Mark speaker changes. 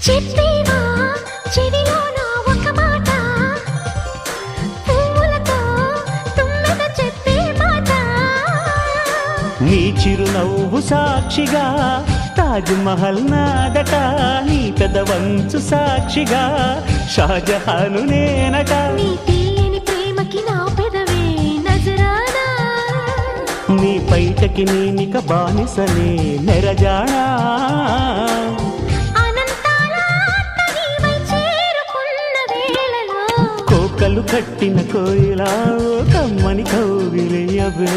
Speaker 1: చెప్పేవా చెవిలోన ఒక మాట, పువ్వులతో తుమ్మెద చెప్పే మాట.
Speaker 2: నీ చిరునవ్వు సాక్షిగా తాజ్ మహల్ నాదట, నీ పెదవంచు సాక్షిగా షాజహాను నేనట.
Speaker 1: నీ తీయని ప్రేమకి నా పెదవే నజరానా,
Speaker 2: నీ పైటకి నేనిక బానిసనే నెరజాడా. కోకలు కట్టిన కోయిలా కమ్మని కౌగిలియవే.